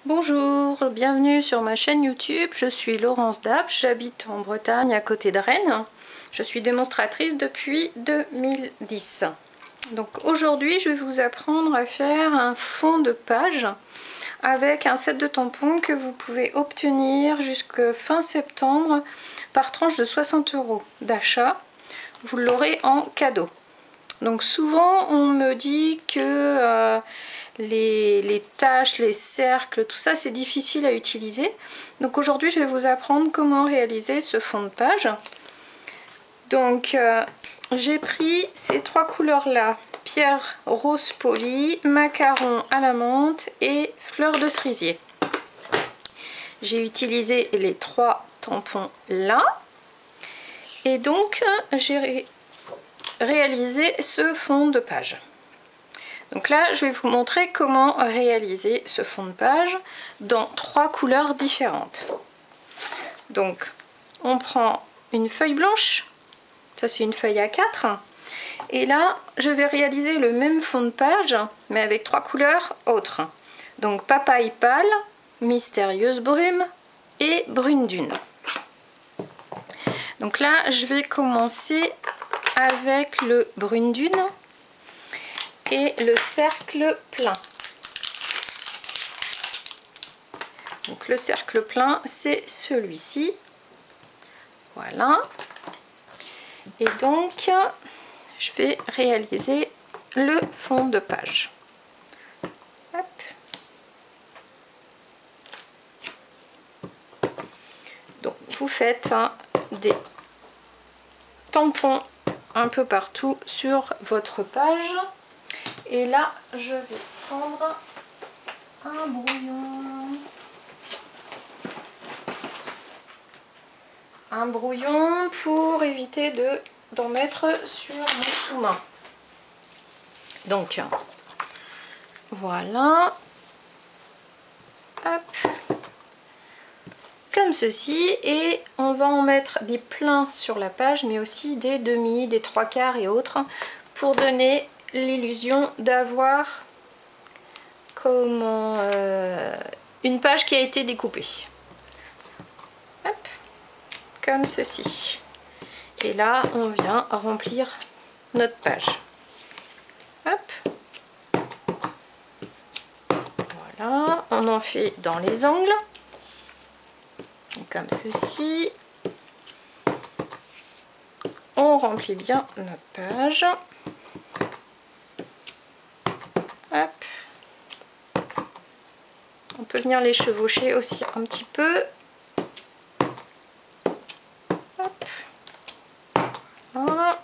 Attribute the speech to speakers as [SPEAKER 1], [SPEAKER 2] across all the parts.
[SPEAKER 1] Bonjour, bienvenue sur ma chaîne YouTube. Je suis Laurence Dapsch, j'habite en Bretagne à côté de Rennes. Je suis démonstratrice depuis 2010. Donc aujourd'hui, je vais vous apprendre à faire un fond de page avec un set de tampons que vous pouvez obtenir jusqu'à fin septembre par tranche de 60 € d'achat. Vous l'aurez en cadeau. Donc souvent on me dit que les taches, les cercles, tout ça c'est difficile à utiliser. Donc aujourd'hui je vais vous apprendre comment réaliser ce fond de page. Donc j'ai pris ces trois couleurs là, pierre rose poli, macaron à la menthe et fleur de cerisier. J'ai utilisé les trois tampons là et donc j'ai réaliser ce fond de page. Donc là je vais vous montrer comment réaliser ce fond de page dans trois couleurs différentes. Donc on prend une feuille blanche, ça c'est une feuille A4, et là je vais réaliser le même fond de page mais avec trois couleurs autres. Donc papaye pâle, mystérieuse brume et brune dune. Donc là je vais commencer avec le brune dune et le cercle plein. Donc le cercle plein c'est celui-ci, voilà. Et donc je vais réaliser le fond de page. Hop. Donc vous faites des tampons un peu partout sur votre page. Et là, je vais prendre un brouillon. Un brouillon pour éviter d'en mettre sur mon sous-main. Donc, voilà. Hop. Comme ceci. Et on va en mettre des pleins sur la page, mais aussi des demi, des trois quarts et autres, pour donner l'illusion d'avoir une page qui a été découpée. Hop, comme ceci. Et là on vient remplir notre page. Hop, voilà, on en fait dans les angles comme ceci. On remplit bien notre page. Hop. On peut venir les chevaucher aussi un petit peu. Hop. Voilà.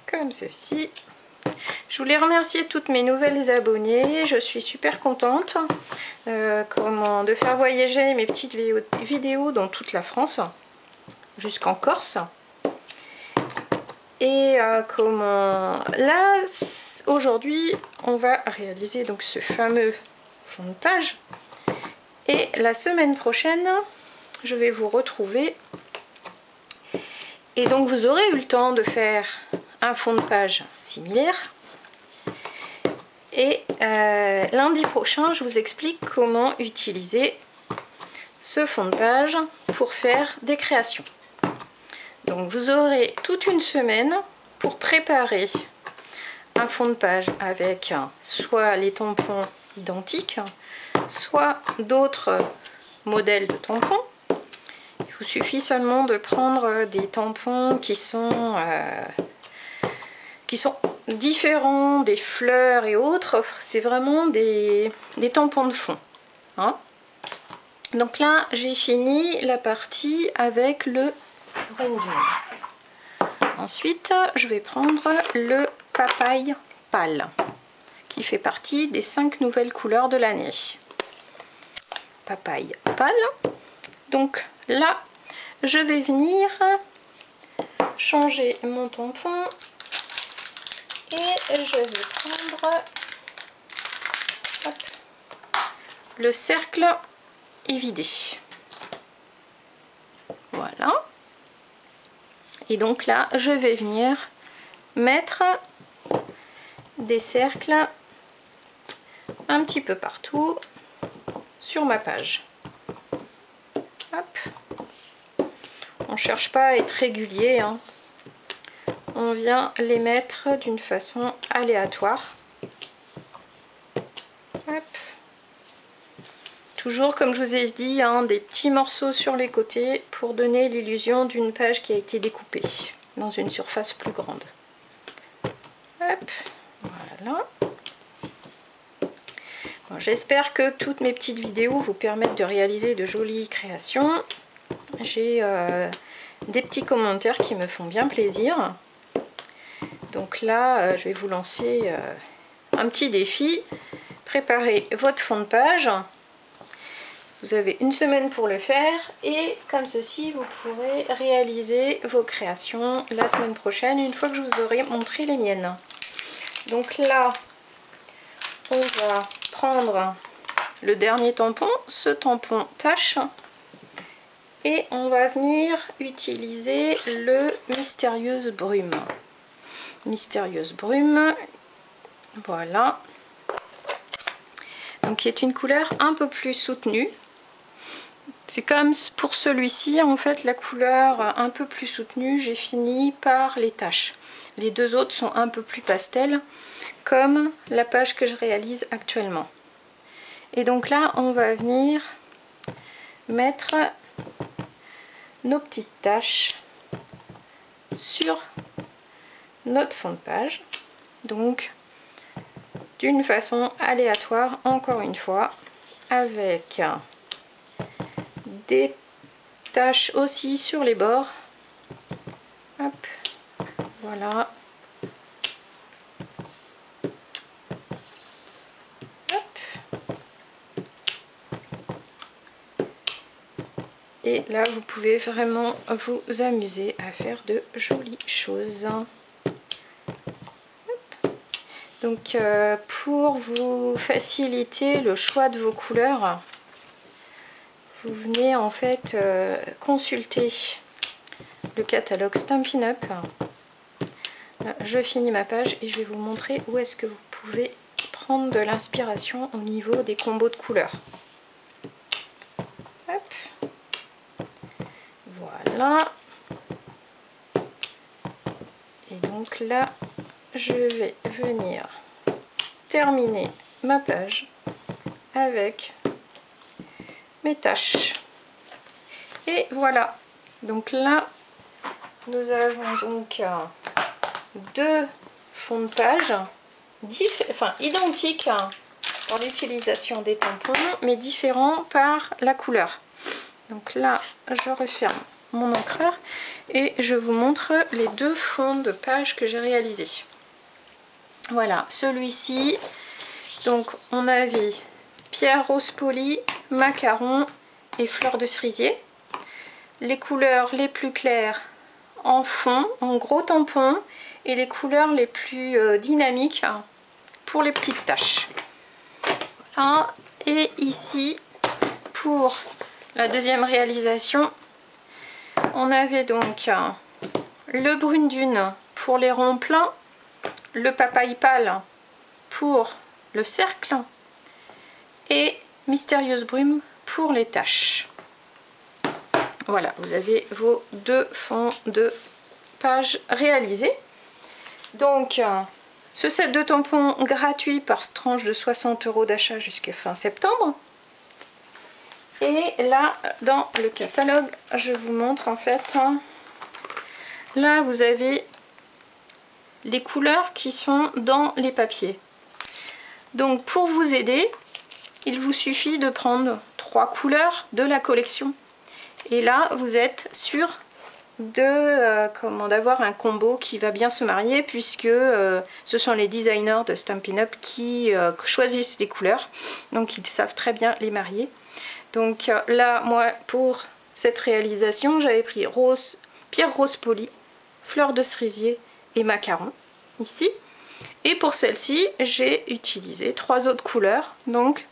[SPEAKER 1] Comme ceci. Je voulais remercier toutes mes nouvelles abonnées. Je suis super contente de faire voyager mes petites vidéos dans toute la France, jusqu'en Corse. Et là, aujourd'hui, on va réaliser donc ce fameux fond de page. Et la semaine prochaine, je vais vous retrouver. Et donc, vous aurez eu le temps de faire un fond de page similaire. Et lundi prochain, je vous explique comment utiliser ce fond de page pour faire des créations. Donc vous aurez toute une semaine pour préparer un fond de page avec soit les tampons identiques, soit d'autres modèles de tampons. Il vous suffit seulement de prendre des tampons qui sont différents des fleurs et autres. C'est vraiment des tampons de fond. Hein. Donc là, j'ai fini la partie avec le brune dune. Ensuite, je vais prendre le papaye pâle, qui fait partie des 5 nouvelles couleurs de l'année. Papaye pâle. Donc là, je vais venir changer mon tampon et je vais prendre le cercle évidé. Voilà. Et donc là, je vais venir mettre des cercles un petit peu partout sur ma page. Hop. On cherche pas à être régulier, hein. On vient les mettre d'une façon aléatoire. Hop. Toujours comme je vous ai dit, hein, des petits morceaux sur les côtés pour donner l'illusion d'une page qui a été découpée dans une surface plus grande. Hop, voilà. Bon, j'espère que toutes mes petites vidéos vous permettent de réaliser de jolies créations. J'ai des petits commentaires qui me font bien plaisir. Donc là, je vais vous lancer un petit défi. Préparez votre fond de page. Vous avez une semaine pour le faire et comme ceci, vous pourrez réaliser vos créations la semaine prochaine une fois que je vous aurai montré les miennes. Donc là, on va prendre le dernier tampon, ce tampon tache, et on va venir utiliser le Mystérieuse Brume. Mystérieuse Brume, voilà. Donc qui est une couleur un peu plus soutenue. C'est comme pour celui-ci, en fait, la couleur un peu plus soutenue, j'ai fini par les taches. Les deux autres sont un peu plus pastel, comme la page que je réalise actuellement. Et donc là, on va venir mettre nos petites taches sur notre fond de page. Donc, d'une façon aléatoire, encore une fois, avec des taches aussi sur les bords. Hop, voilà. Hop. Et là, vous pouvez vraiment vous amuser à faire de jolies choses. Hop. Donc, pour vous faciliter le choix de vos couleurs, vous venez en fait consulter le catalogue Stampin' Up. Là, je finis ma page et je vais vous montrer où est-ce que vous pouvez prendre de l'inspiration au niveau des combos de couleurs. Hop. Voilà. Et donc là, je vais venir terminer ma page avec mes taches. Et voilà. Donc là, nous avons donc deux fonds de page identiques dans l'utilisation des tampons, mais différents par la couleur. Donc là, je referme mon encreur et je vous montre les deux fonds de page que j'ai réalisés. Voilà, celui-ci, donc on avait pierre rose polie, macaron et fleur de cerisier. Les couleurs les plus claires en fond, en gros tampon, et les couleurs les plus dynamiques pour les petites taches. Voilà. Et ici, pour la deuxième réalisation, on avait donc le brune dune pour les ronds pleins, le papaye pâle pour le cercle et Mystérieuse Brume pour les taches. Voilà, vous avez vos deux fonds de page réalisés. Donc, ce set de tampons gratuit par tranche de 60 € d'achat jusqu'à fin septembre. Et là, dans le catalogue, je vous montre en fait, là vous avez les couleurs qui sont dans les papiers. Donc pour vous aider, il vous suffit de prendre 3 couleurs de la collection. Et là, vous êtes sûr d'avoir un combo qui va bien se marier, puisque ce sont les designers de Stampin' Up qui choisissent les couleurs. Donc ils savent très bien les marier. Donc là, moi, pour cette réalisation, j'avais pris pierre rose polie, fleur de cerisier et macaron, ici. Et pour celle-ci, j'ai utilisé 3 autres couleurs, donc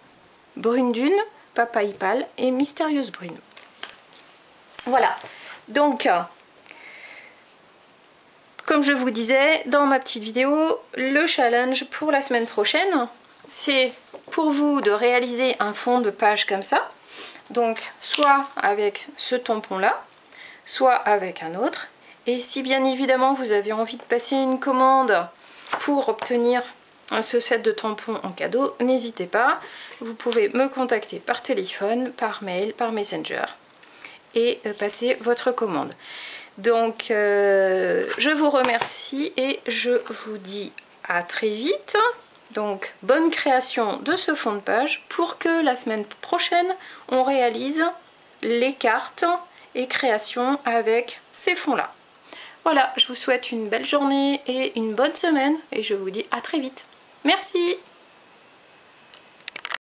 [SPEAKER 1] brune dune, papaye pâle et Mystérieuse Brume. Voilà, donc, comme je vous disais dans ma petite vidéo, le challenge pour la semaine prochaine, c'est pour vous de réaliser un fond de page comme ça. Donc soit avec ce tampon là, soit avec un autre. Et si bien évidemment vous avez envie de passer une commande pour obtenir ce set de tampons en cadeau, n'hésitez pas. Vous pouvez me contacter par téléphone, par mail, par Messenger et passer votre commande. Donc je vous remercie et je vous dis à très vite. Donc bonne création de ce fond de page pour que la semaine prochaine on réalise les cartes et créations avec ces fonds là. Voilà, je vous souhaite une belle journée et une bonne semaine et je vous dis à très vite. Merci.